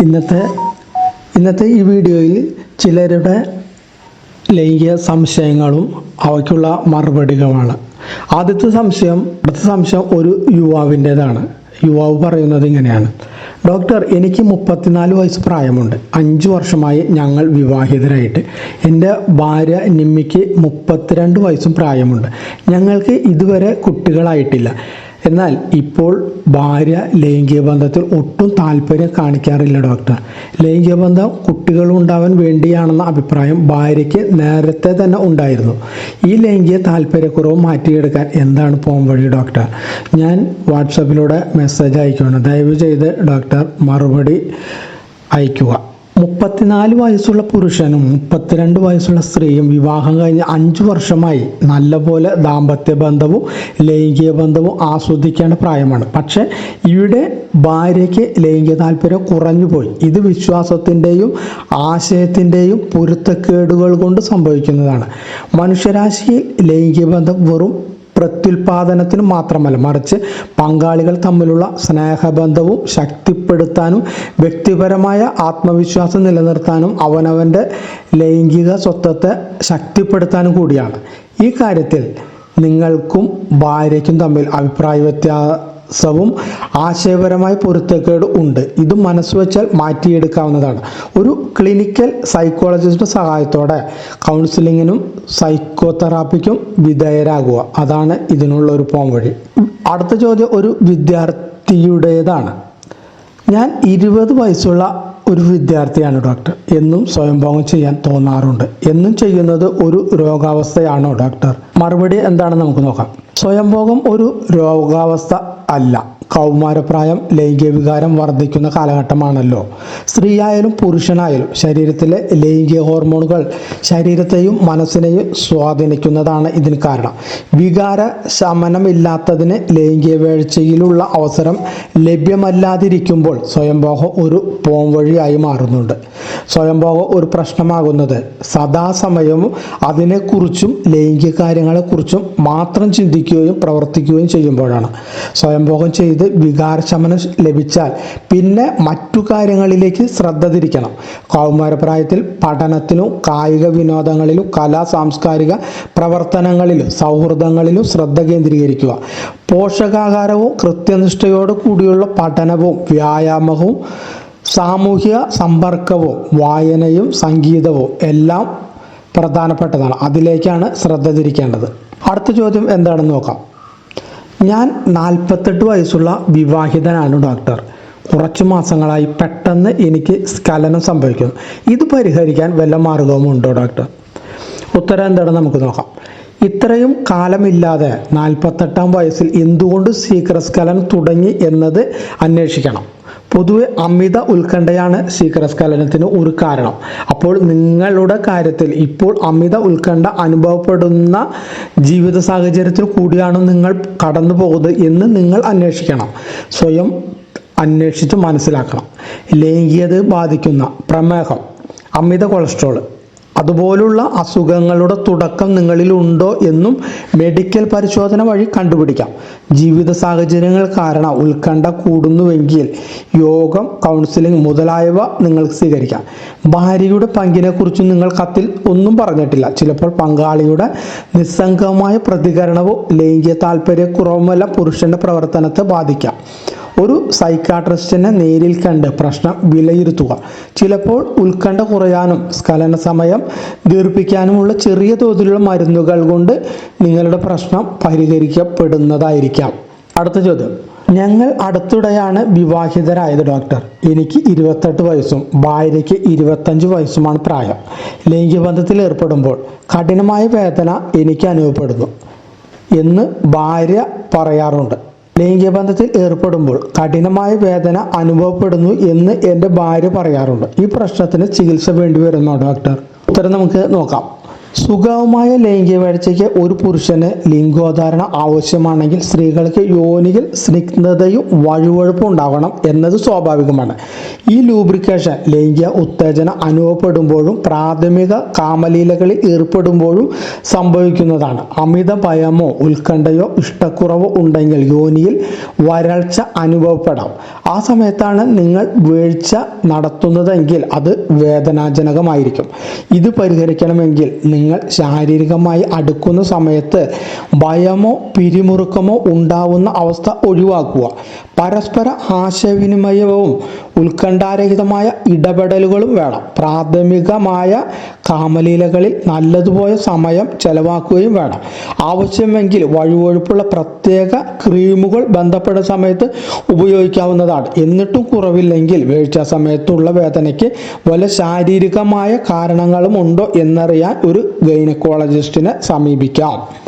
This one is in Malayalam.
ഇന്നത്തെ ഈ വീഡിയോയിൽ ചിലരുടെ ലൈംഗിക സംശയങ്ങളും അവയ്ക്കുള്ള മറുപടികളുമാണ്. ആദ്യത്തെ സംശയം ഒരു യുവാവിൻ്റേതാണ്. യുവാവ് പറയുന്നത് ഇങ്ങനെയാണ്: ഡോക്ടർ, എനിക്ക് 34 വയസ്സ് പ്രായമുണ്ട്. 5 വർഷമായി ഞങ്ങൾ വിവാഹിതരായിട്ട്. എൻ്റെ ഭാര്യ നിമ്മിക്ക് 32 വയസ്സും പ്രായമുണ്ട്. ഞങ്ങൾക്ക് ഇതുവരെ കുട്ടികളായിട്ടില്ല. എന്നാൽ ഇപ്പോൾ ഭാര്യ ലൈംഗിക ബന്ധത്തിൽ ഒട്ടും താല്പര്യം കാണിക്കാറില്ല. ഡോക്ടർ, ലൈംഗിക ബന്ധം കുട്ടികളുണ്ടാവാൻ വേണ്ടിയാണെന്ന അഭിപ്രായം ഭാര്യയ്ക്ക് നേരത്തെ തന്നെ ഉണ്ടായിരുന്നു. ഈ ലൈംഗിക താല്പര്യക്കുറവ് മാറ്റിയെടുക്കാൻ എന്താണ് പോംവഴി ഡോക്ടർ? ഞാൻ വാട്സാപ്പിലൂടെ മെസ്സേജ് അയക്കുകയാണ്. ദയവ് ചെയ്ത് ഡോക്ടർ മറുപടി അയക്കുക. 34 വയസ്സുള്ള പുരുഷനും 32 വയസ്സുള്ള സ്ത്രീയും വിവാഹം കഴിഞ്ഞ് 5 വർഷമായി നല്ലപോലെ ദാമ്പത്യ ബന്ധവും ലൈംഗിക ബന്ധവും ആസ്വദിക്കേണ്ട പ്രായമാണ്. പക്ഷേ ഇവിടെ ഭാര്യയ്ക്ക് ലൈംഗിക താല്പര്യം കുറഞ്ഞുപോയി. ഇത് വിശ്വാസത്തിൻ്റെയും ആശയത്തിൻ്റെയും പൊരുത്തക്കേടുകൾ കൊണ്ട് സംഭവിക്കുന്നതാണ്. മനുഷ്യരാശിയിൽ ലൈംഗിക ബന്ധം വെറും പ്രത്യുൽപാദനത്തിന് മാത്രമല്ല, മറിച്ച് പങ്കാളികൾ തമ്മിലുള്ള സ്നേഹബന്ധവും ശക്തിപ്പെടുത്താനും വ്യക്തിപരമായ ആത്മവിശ്വാസം നിലനിർത്താനും അവനവൻ്റെ ലൈംഗിക സ്വത്വത്തെ ശക്തിപ്പെടുത്താനും കൂടിയാണ്. ഈ കാര്യത്തിൽ നിങ്ങൾക്കും ഭാര്യയ്ക്കും തമ്മിൽ അഭിപ്രായ വ്യത്യാസവും ആശയപരമായ പൊരുത്തക്കേട് ഉണ്ട്. ഇത് മനസ്സുവെച്ചാൽ മാറ്റിയെടുക്കാവുന്നതാണ്. ഒരു ക്ലിനിക്കൽ സൈക്കോളജിസ്റ്റിന്റെ സഹായത്തോടെ കൗൺസിലിങ്ങിനും സൈക്കോതെറാപ്പിക്കും വിധേയരാകുക. അതാണ് ഇതിനുള്ള ഒരു പോംവഴി. അടുത്ത ചോദ്യം ഒരു വിദ്യാർത്ഥിയുടേതാണ്. ഞാൻ 20 വയസ്സുള്ള ഒരു വിദ്യാർത്ഥിയാണ് ഡോക്ടർ. എന്നും സ്വയംഭോഗം ചെയ്യാൻ തോന്നാറുണ്ട്. എന്നും ചെയ്യുന്നത് ഒരു രോഗാവസ്ഥയാണോ ഡോക്ടർ? മറുപടി എന്താണെന്ന് നമുക്ക് നോക്കാം. സ്വയംഭോഗം ഒരു രോഗാവസ്ഥ അല്ല. കൗമാരപ്രായം ലൈംഗിക വികാരം വർദ്ധിക്കുന്ന കാലഘട്ടമാണല്ലോ. സ്ത്രീയായാലും പുരുഷനായാലും ശരീരത്തിലെ ലൈംഗിക ഹോർമോണുകൾ ശരീരത്തെയും മനസ്സിനെയും സ്വാധീനിക്കുന്നതാണ് ഇതിന് കാരണം. വികാര ശമനമില്ലാത്തതിന് ലൈംഗിക വീഴ്ചയിലുള്ള അവസരം ലഭ്യമല്ലാതിരിക്കുമ്പോൾ സ്വയംഭോഗം ഒരു പോംവഴിയായി മാറുന്നുണ്ട്. സ്വയംഭോഗം ഒരു പ്രശ്നമാകുന്നത് സദാസമയവും അതിനെക്കുറിച്ചും ലൈംഗിക കാര്യങ്ങളെക്കുറിച്ചും മാത്രം ചിന്തിക്കുകയും പ്രവർത്തിക്കുകയും ചെയ്യുമ്പോഴാണ്. സ്വയംഭോഗം ചെയ്ത് വികാരശമനം ലഭിച്ചാൽ പിന്നെ മറ്റു കാര്യങ്ങളിലേക്ക് ശ്രദ്ധ തിരിക്കണം. കൗമാരപ്രായത്തിൽ പഠനത്തിലും കായിക വിനോദങ്ങളിലും കലാ സാംസ്കാരിക പ്രവർത്തനങ്ങളിലും സൗഹൃദങ്ങളിലും ശ്രദ്ധ കേന്ദ്രീകരിക്കുക. പോഷകാഹാരവും കൃത്യനിഷ്ഠയോട് കൂടിയുള്ള പഠനവും വ്യായാമവും സാമൂഹിക സമ്പർക്കവും വായനയും സംഗീതവും എല്ലാം പ്രധാനപ്പെട്ടതാണ്. അതിലേക്കാണ് ശ്രദ്ധ തിരിക്കേണ്ടത്. അടുത്ത ചോദ്യം എന്താണെന്ന് നോക്കാം. ഞാൻ 48 വയസ്സുള്ള വിവാഹിതനാണ് ഡോക്ടർ. കുറച്ചു മാസങ്ങളായി പെട്ടെന്ന് എനിക്ക് സ്ഖലനം സംഭവിക്കുന്നു. ഇത് പരിഹരിക്കാൻ വല്ല മാർഗവുമുണ്ടോ ഡോക്ടർ? ഉത്തരം എന്താണെന്ന് നമുക്ക് നോക്കാം. ഇത്രയും കാലമില്ലാതെ 48-ാം വയസ്സിൽ എന്തുകൊണ്ട് ശീഘ്രസ്ഖലനം തുടങ്ങി എന്നത് അന്വേഷിക്കണം. പൊതുവെ അമിത ഉത്കണ്ഠയാണ് ശീഘ്രസ്ഖലനത്തിന് ഒരു കാരണം. അപ്പോൾ നിങ്ങളുടെ കാര്യത്തിൽ ഇപ്പോൾ അമിത ഉത്കണ്ഠ അനുഭവപ്പെടുന്ന ജീവിത സാഹചര്യത്തിൽ കൂടിയാണ് നിങ്ങൾ കടന്നു പോകുന്നത് എന്ന് നിങ്ങൾ അന്വേഷിക്കണം. സ്വയം അന്വേഷിച്ച് മനസ്സിലാക്കണം. ലൈംഗികതയെ ബാധിക്കുന്ന പ്രമേഹം, അമിത കൊളസ്ട്രോൾ അതുപോലുള്ള അസുഖങ്ങളുടെ തുടക്കം നിങ്ങളിലുണ്ടോ എന്നും മെഡിക്കൽ പരിശോധന വഴി കണ്ടുപിടിക്കാം. ജീവിത സാഹചര്യങ്ങൾ കാരണം ഉത്കണ്ഠ കൂടുന്നുവെങ്കിൽ യോഗം, കൗൺസിലിംഗ് മുതലായവ നിങ്ങൾക്ക് സ്വീകരിക്കാം. ഭാര്യയുടെ പങ്കിനെക്കുറിച്ച് നിങ്ങൾ കത്തിൽ ഒന്നും പറഞ്ഞിട്ടില്ല. ചിലപ്പോൾ പങ്കാളിയുടെ നിസ്സംഗമായ പ്രതികരണവും ലൈംഗിക താല്പര്യക്കുറവുമെല്ലാം പുരുഷന്റെ പ്രവർത്തനത്തെ ബാധിക്കാം. ഒരു സൈക്കാട്രിസ്റ്റിനെ നേരിൽ കണ്ട് പ്രശ്നം വിലയിരുത്തുക. ചിലപ്പോൾ ഉത്കണ്ഠ കുറയാനും സ്ഖലന സമയം ദീർഘിപ്പിക്കാനുമുള്ള ചെറിയ തോതിലുള്ള മരുന്നുകൾ കൊണ്ട് നിങ്ങളുടെ പ്രശ്നം പരിഹരിക്കപ്പെടുന്നതായിരിക്കാം. അടുത്ത ചോദ്യം. ഞങ്ങൾ അടുത്തിടെയാണ് വിവാഹിതരായത് ഡോക്ടർ. എനിക്ക് 28 വയസ്സും ഭാര്യയ്ക്ക് 25 വയസ്സുമാണ് പ്രായം. ലൈംഗിക ബന്ധത്തിൽ ഏർപ്പെടുമ്പോൾ കഠിനമായ വേദന എനിക്ക് അനുഭവപ്പെടുന്നു എന്ന് ഭാര്യ പറയാറുണ്ട്. ലൈംഗിക ബന്ധത്തിൽ ഏർപ്പെടുമ്പോൾ കഠിനമായ വേദന അനുഭവപ്പെടുന്നു എന്ന് എൻ്റെ ഭാര്യ പറയാറുണ്ട്. ഈ പ്രശ്നത്തിന് ചികിത്സ വേണ്ടി വരുന്നോ ഡോക്ടർ? ഉത്തരം നമുക്ക് നോക്കാം. സുഗമമായ ലൈംഗിക വീഴ്ചയ്ക്ക് ഒരു പുരുഷന് ലിംഗോദ്ധാരണ ആവശ്യമാണെങ്കിൽ സ്ത്രീകൾക്ക് യോനിയിൽ സ്നിഗ്ധതയും വഴുവഴുപ്പും ഉണ്ടാകണം എന്നത് സ്വാഭാവികമാണ്. ഈ ലൂബ്രിക്കേഷൻ ലൈംഗിക ഉത്തേജനം അനുഭവപ്പെടുമ്പോഴും പ്രാഥമിക കാമലീലകളിൽ ഏർപ്പെടുമ്പോഴും സംഭവിക്കുന്നതാണ്. അമിത ഭയമോ ഉത്കണ്ഠയോ ഇഷ്ടക്കുറവോ ഉണ്ടെങ്കിൽ യോനിയിൽ വരൾച്ച അനുഭവപ്പെടാം. ആ സമയത്താണ് നിങ്ങൾ വീഴ്ച നടത്തുന്നതെങ്കിൽ അത് വേദനാജനകമായിരിക്കും. ഇത് പരിഹരിക്കണമെങ്കിൽ നിങ്ങൾ ശാരീരികമായി അടുക്കുന്ന സമയത്ത് ഭയമോ പിരിമുറുക്കമോ ഉണ്ടാവുന്ന അവസ്ഥ ഒഴിവാക്കുക. പരസ്പര ആശയവിനിമയവും ഉത്കണ്ഠാരഹിതമായ ഇടപെടലുകളും വേണം. പ്രാഥമികമായ കാമലീലകളിൽ നല്ലതുപോലെ സമയം ചെലവാക്കുകയും വേണം. ആവശ്യമെങ്കിൽ വഴുവഴുപ്പുള്ള പ്രത്യേക ക്രീമുകൾ ബന്ധപ്പെട്ട സമയത്ത് ഉപയോഗിക്കാവുന്നതാണ്. എന്നിട്ടും കുറവില്ലെങ്കിൽ വീഴ്ച സമയത്തുള്ള വേദനയ്ക്ക് വല്ല ശാരീരികമായ കാരണങ്ങളും ഉണ്ടോ എന്നറിയാൻ ഒരു ഗൈനക്കോളജിസ്റ്റിനെ സമീപിക്കാം.